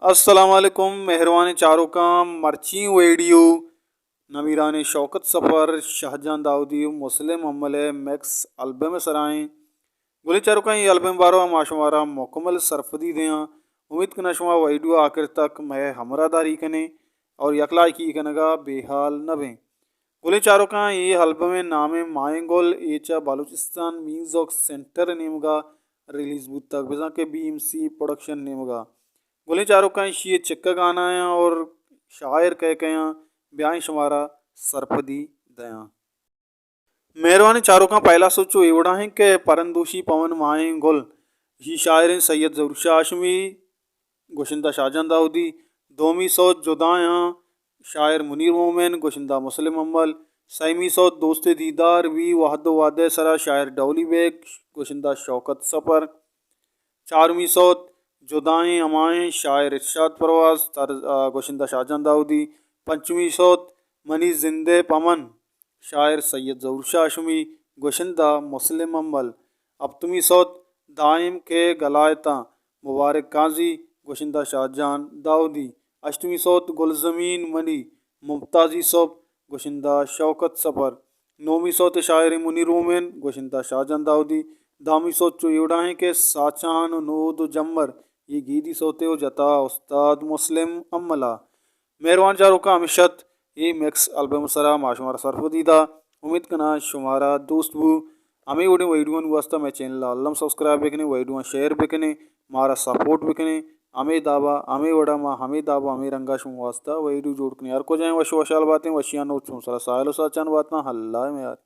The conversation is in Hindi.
अस्सलामुअलैकुम मेहरबानी चारों काम मर्ची वीडियो नमीरानी शौकत सफ़र शाहजहां दाऊदी मुस्लिम अमले मैक्स एल्बम सराएं गुली चारों का ये एल्बम बारो माशुमारा मुकम्मल सरफदी दें उम्मीद करना शुमा वीडियो आखिर तक मैं हमरादारी कने और यकला की कनगा बेहाल नबे गुली चारों का ये एल्बम नाम माएंगोल एचा बलूचिस्तान म्यूजिक सेंटर नेमगा रिलीज बुतक बिजा के BMC प्रोडक्शन नेमगा गोली चारों का ये चिक्का गाना है और शायर कह कया ब्याह शुमारा सरपदी दया मेहरबानी चारों का पहला सोचो एवड़ा है कि परंदोशी पवन माए गुल ही शायर सैयद जरूर शाह हाशमी गोशिंदा शाहजहां दाऊदी दोमी सौत जुदाया शायर मुनीर मोमिन गोशिंदा मुस्लिम अम्मल सैमी सौत दोस्त दीदार वी वहद वाद सरा शायर डौली बेग गोशिंदा शौकत सफ़र चारवीं सौत जुदाएँ अमाएँ शायर इरशाद परवाज गोशिंदा शाहजहां दाऊदी पंचवीं सौत मनी जिंदे पमन शायर सैयद जहूर शाह हाशमी गोशिंदा मुस्लिम अम्मल अपतमी सौत दाइम के गलायता मुबारक काजी गोशिंदा शाहजहां दाऊदी अष्टमी सौत गुलजमीन मनी मुमताज़ी सौब गोशिंदा शौकत सफ़र नौवीं सौत शायर मुनीर मोमिन गोशिंदा शाहजहां दाऊदी दामी सौत चुयोड़ा है के साचान नूद जम्मर ये गीदी सोते हो जता उस्ताद मुस्लिम अम्मला मेहरबान चारों का हमेशत ये मैक्स एल्बम सरा माशुमारा सरफदीदा उम्मीद करना शुमारा दोस्त बू हमें वोडी वीडियो वास्ता मैं channel Allam subscribe bakanae video share bakanae मारा सपोर्ट बेकने हमें दावा हमें वड़ा मा हमें दावा हमें रंगा शुम वास्ता वीडियो जोड़ के यार को जाए वश वशाल बातें वशियान सरा साहल साचान बात ना हल्ला है यार।